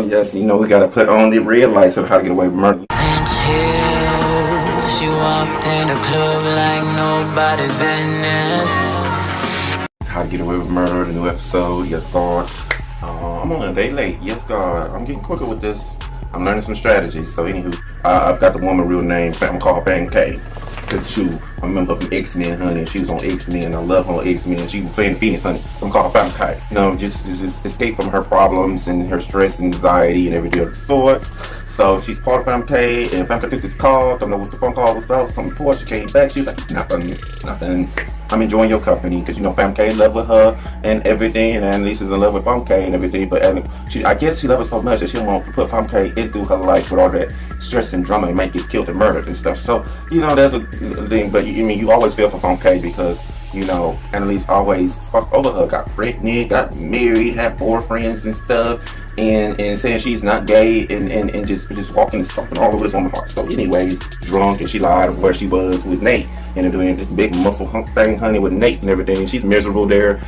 Yes, we gotta put on the red lights of how to get away with murder. She walked in the club like nobody's business. How to get away with murder, the new episode. Yes, God. I'm only a day late. Yes, God. I'm getting quicker with this. I'm learning some strategies. So, anywho, I've got the woman real name. I'm called Bang K. Cause I remember from X-Men, honey. She was on X-Men. I love her on X-Men. She was playing Phoenix, honey. So I'm called Bang K. Just escape from her problems and her stress and anxiety and everything of the sort. So she's part of FamK, and FamK took this call, don't know what the phone call was about, something before she came back, she was like, it's nothing, I'm enjoying your company, because FamK in love with her and everything, and Annaliese is in love with FamK and everything, but I guess she loves her so much that she don't want to put FamK into her life with all that stress and drama and might get killed and murdered and stuff. So, there's a thing, but you always feel for FamK because Annaliese always fucked over her, got pregnant, got married, had boyfriends and stuff, and saying she's not gay and just walking and stomping all over this woman's heart. So anyways, drunk, and she lied of where she was with Nate and doing this big muscle hump thing, honey, with Nate and everything, and she's miserable there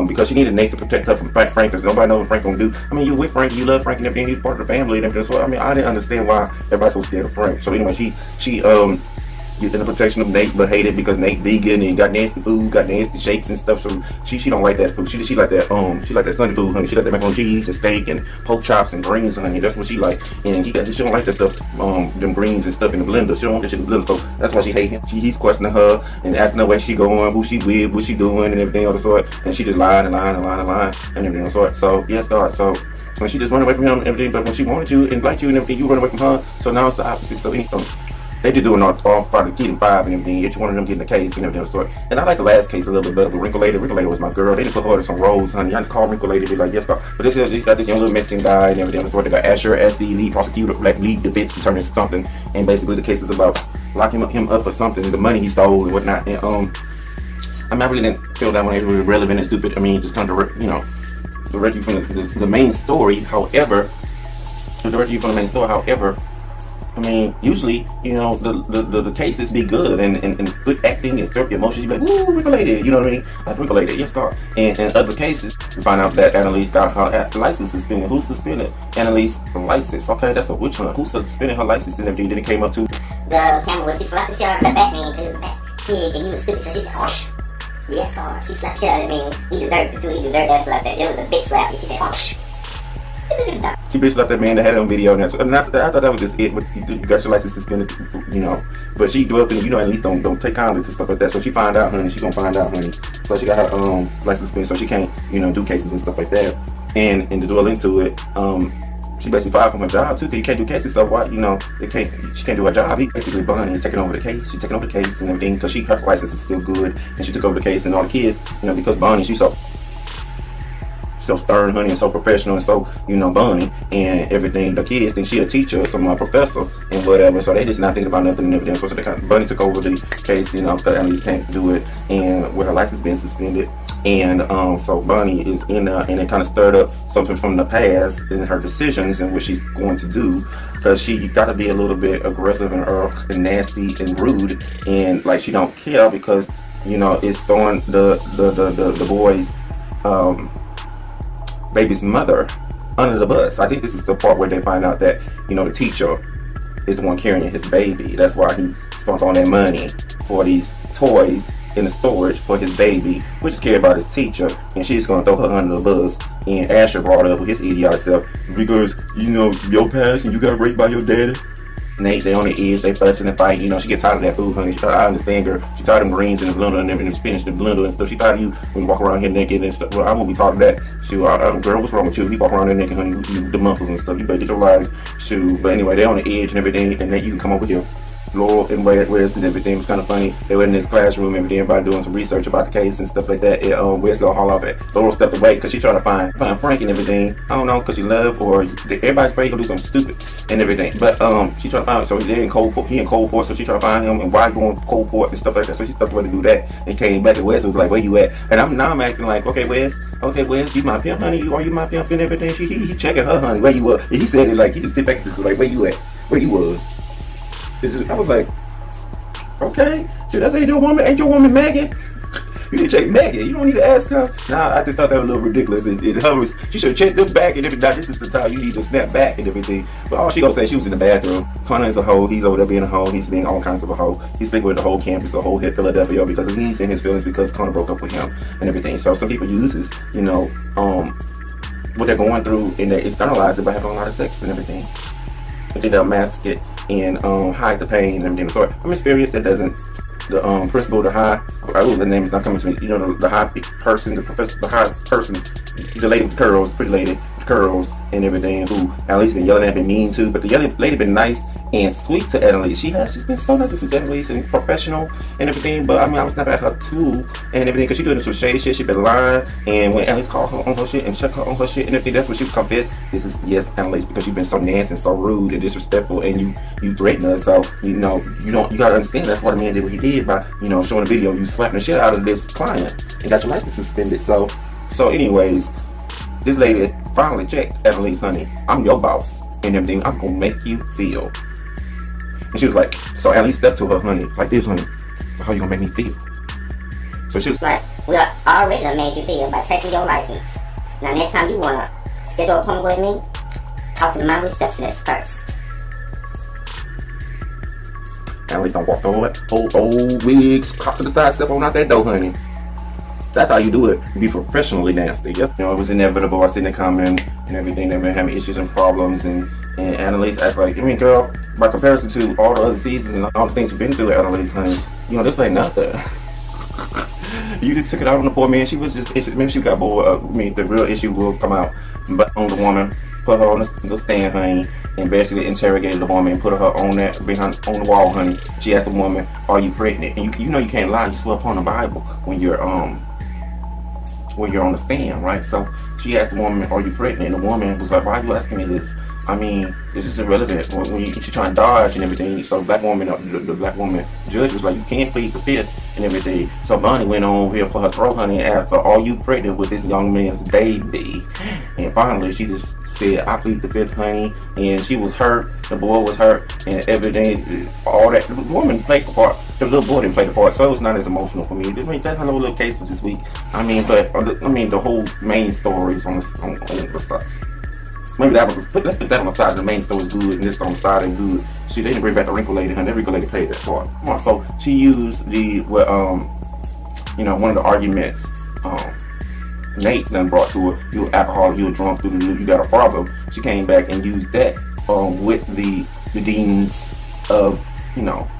because she needed Nate to protect her from Frank, because nobody knows what Frank gonna do. You with Frank, you love Frank and everything, he's part of the family and everything. So I didn't understand why everybody's so scared of Frank. So anyway, she get in the protection of Nate, but hated because Nate vegan and got nasty food, got nasty shakes and stuff. So she don't like that food. She like that Sunday food, honey. She like that macaroni and cheese and steak and pork chops and greens, honey. That's what she like. And she don't like that stuff, them greens and stuff in the blender. She don't want that shit in the blender. So that's why she hate him. He's questioning her and asking her where she going, who she with, what she doing, and everything of the sort. And she just lying and everything of the sort. So yes, God. So when she just run away from him and everything, but when she wanted you and liked you and everything, you run away from her. So now it's the opposite. So anything. They just doing all part of Kingdom 5 and everything. Each one of them getting the case and everything of the sort. And I like the last case a little bit better, but Wrinkle Lady was my girl. They didn't put her in some roles, honey. I just call Wrinkle Lady, be like, yes, God. But they got this young little Mexican guy and everything of the sort. They got Asher as the lead prosecutor, like lead defense attorney or something. And basically the case is about locking him up for something, the money he stole and whatnot. And I really didn't feel that one. It was really relevant and stupid. Just kind of, direct you from the main story. However, usually, the cases be good and good acting and stir your emotions. You be like, ooh, Wrinkle Lady, you know what I mean? That's Wrinkle Lady, yes, God. And in other cases, we find out that Annaliese got her license suspended. Who suspended Annaliese's license? Okay, that's a witch hunt. Who suspended her license and everything? Then it came up to the camera when she slapped the shit out of the fat man because it was a fat pig and he was stupid. So she said, oh, yes, God. She slapped the shit out of the man. He deserved it too. He deserved that slap. It was a bitch slap. And she said, oh, she bitch slapped that man that had it on video, and I thought that was just it. But you got your license suspended, But she dwelt in, at least don't take condoms and stuff like that. So she find out, honey. She gonna find out, honey. So she got her license suspended, so she can't, do cases and stuff like that. And to dwell into it, she basically fired from her job too, because you can't do cases. So why, she can't do her job. He basically Bonnie taking over the case. She taking over the case and everything because her license is still good, and she took over the case and all the kids, because Bonnie, she's so stern, honey, and so professional and so, Bonnie and everything. The kids think she a teacher or some professor and whatever, so they just not thinking about nothing and everything. So Bonnie took over the case, because Annaliese can't do it, and with her license being suspended. And so Bonnie is in there, and it kind of stirred up something from the past in her decisions and what she's going to do, because she got to be a little bit aggressive and nasty and rude, and like she don't care because it's throwing the boys baby's mother under the bus. I think this is the part where they find out that the teacher is the one carrying his baby. That's why he spent all that money for these toys in the storage for his baby, which is carried by his teacher, and she's gonna throw her under the bus. And Asher brought up with his idiotic self because your past and you got raped by your daddy. Nate, they on the edge, they fussing and fighting. She get tired of that food, honey. I understand her. She tired of them greens in the blender and them spinach in the blender and stuff. She tired of you when you walk around here naked and stuff. Well, I won't be talking that. Shoot, girl, what's wrong with you? You walk around there naked, honey, the muscles and stuff. You better get your lives. Shoot, but anyway, they on the edge and everything, and then you can come up with your Laurel and Wes and everything. It was kind of funny. They were in this classroom and everybody doing some research about the case and stuff like that. Wes gonna haul off it. Laurel stepped away because she trying to find Frank and everything. I don't know, because she love or everybody's afraid he'll do something stupid and everything. But she trying to find him. So he in Coldport, so she trying to find him and why going to Coldport and stuff like that. So she stepped away to do that and came back, and Wes was like, where you at? And I'm acting like, okay, Wes, you my pimp, honey. Are you my pimp and everything? He checking her, honey. Where you was? And he said it like he just sit back and just like, where you at? Where you was? I was like, okay, so that's ain't your woman Maggie. You need to check Maggie. You don't need to ask her. Nah, I just thought that was a little ridiculous. She should have checked them back and everything. Now, this is the time you need to snap back and everything. But all she gonna say, she was in the bathroom. Connor is a hoe. He's over there being a hoe. He's being all kinds of a hoe. He's sleeping with the whole campus, the whole head Philadelphia because he's in his feelings because Connor broke up with him and everything. So some people use this, what they're going through and they externalize it by having a lot of sex and everything. I think they'll mask it and hide the pain and everything. So I'm experienced that doesn't. The principal, the high, the name is not coming to me. The high person, the professor, the high person, the lady with the curls, pretty lady with the curls and everything, who Annaliese been yelling at, been mean to, but the lady been nice and sweet to Annaliese. She's been so nice and sweet to Annaliese and professional and everything. But I was never at her too and everything because she doing some shady shit. She been lying, and when Annaliese called her on her shit and checked her on her shit and everything, that's when she was confessed. This is yes, Annaliese, because you've been so nasty and so rude and disrespectful, and you threaten us. So you gotta understand that's what a man did what he did by showing a video you slapping the shit out of this client and got your license suspended. So anyways, this lady finally checked Annaliese, honey, I'm your boss and everything. I'm gonna make you feel. And she was like, so Annaliese stepped to her, honey, like this, honey. So how you gonna make me feel? So she was like, we already done made you feel by taking your license. Now next time you wanna schedule an appointment with me, talk to my receptionist first. Annaliese don't walk the old wigs, cop to the side, step on out that door, honey. That's how you do it. You be professionally nasty. Yes, it was inevitable. I seen it coming and everything. They've been having issues and problems, and Annaliese act like, girl, by comparison to all the other seasons and all the things you've been through, Annaliese, honey, this ain't nothing. You just took it out on the poor man. She was just, maybe she got bored. The real issue will come out. But on the woman, put her on the stand, honey, and basically interrogated the woman and put her on the wall, honey. She asked the woman, "Are you pregnant?" And you can't lie. You swear upon the Bible when you're on the stand, right? So she asked the woman, "Are you pregnant?" And the woman was like, "Why are you asking me this? This is irrelevant." When she's trying to dodge and everything. So the black woman judge was like, "You can't plead the fifth and everything." So Bonnie went on here for her throat, honey, and asked her, "Are you pregnant with this young man's baby?" And finally, she just said, "I plead the fifth, honey." And she was hurt. The boy was hurt, and everything, all that. The woman played the part. The little boy didn't play the part, so it was not as emotional for me. That's her little case for this week. The whole main story is on the stuff. Maybe let's put that on the side. The main story is good, and this on the side ain't good. They didn't bring back the wrinkle lady, and the wrinkle lady played that part. So she used one of the arguments Nate then brought to her. You were alcoholic, you were drunk, you got a problem. She came back and used that with the deans of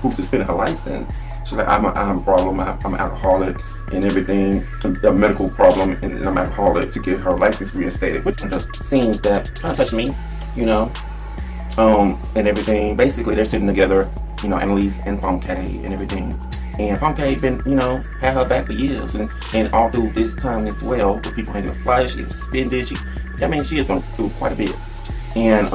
who suspended her license. She's like, I have a problem. I'm an alcoholic and everything, a medical problem, and I'm an alcoholic, to get her license reinstated. Which just seems that trying to touch me, and everything. Basically, they're sitting together, Annaliese and Thanx and everything. And Thanx been, had her back for years, and all through this time as well, with people hanging the flyers, she was suspended. She has gone through quite a bit. And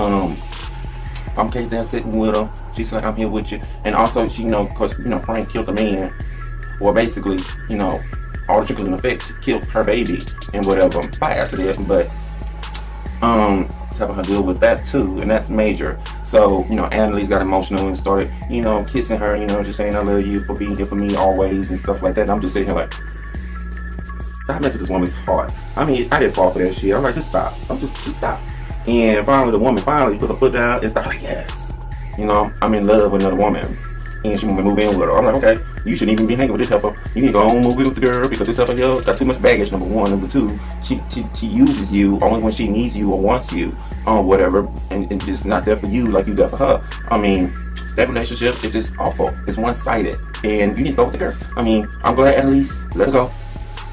Thanx there sitting with her. She's like, I'm here with you. And also, because Frank killed the man. Well, basically, all the trickling effects, she killed her baby and whatever by accident. But having her deal with that too, and that's major. So, Annaliese got emotional and started, kissing her, just saying I love you for being here for me always and stuff like that. And I'm just sitting here like, I messed with this woman's heart. I didn't fall for that shit. I'm like, just stop. Just stop. And finally, the woman put her foot down and started like, yes. I'm in love with another woman. And she wanted to move in with her. I'm like, okay, you shouldn't even be hanging with this heifer. You need to go home, move in with the girl, because this heifer here got too much baggage, number one. Number two, she uses you only when she needs you or wants you, or whatever, and just not there for you like you there for her. That relationship is just awful. It's one-sided, and you need to go with the girl. I'm glad Annaliese let her go.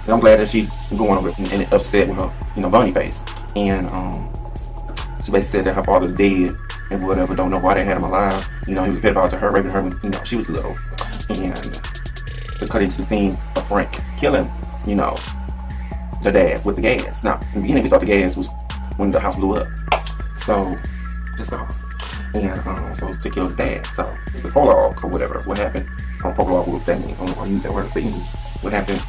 And I'm glad that she's going with and upset with her, bunny face. And she basically said that her father's dead and whatever, don't know why they had him alive. He was a pedophile to her, raping her when, she was little. And to cut into the scene of Frank killing, the dad with the gas. Now, in the beginning, we thought the gas was when the house blew up. So, that's all. And so to kill the dad. So, it's the prologue or whatever. What happened? Prologue, what that means. I don't know why I use that word. What happened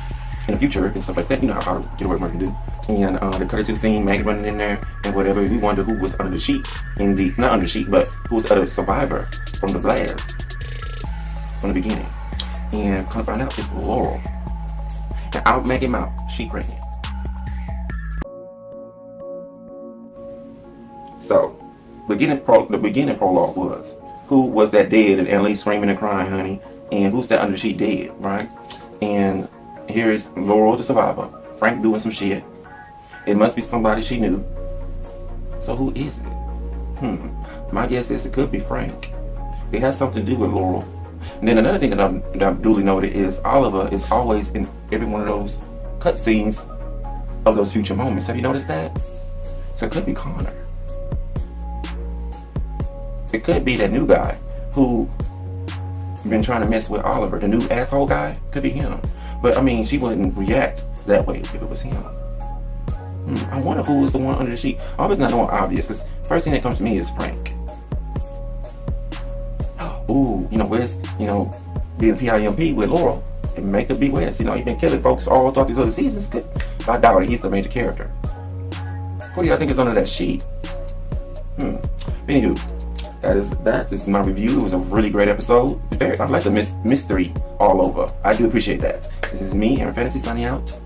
in the future and stuff like that. How to get away with what to do. And they cut it to the scene, Maggie running in there and whatever. We wonder who was under the sheet, not under the sheet, but who was the other survivor from the blast from the beginning. And come to find out, it's Laurel. And I'll make him out. She pregnant. So, the beginning prologue was, who was that dead? And Annaliese screaming and crying, honey. And who's that under the sheet dead, right? And here's Laurel, the survivor. Frank doing some shit. It must be somebody she knew. So who is it? My guess is it could be Frank. It has something to do with Laurel. And then another thing that I've duly noted is Oliver is always in every one of those cutscenes of those future moments. Have you noticed that? So it could be Connor. It could be that new guy who been trying to mess with Oliver, the new asshole guy. Could be him. But I mean, she wouldn't react that way if it was him. I wonder who was the one under the sheet. I hope it's not no one obvious, because first thing that comes to me is Frank. Ooh, Wes, being PIMP with Laurel, it could be Wes. He's been killing folks all throughout these other seasons. I doubt it. He's the major character. Who do y'all think is under that sheet? Anywho, that is my review. It was a really great episode. I like the mystery all over. I do appreciate that. This is me, Aaron Fantasy, signing out.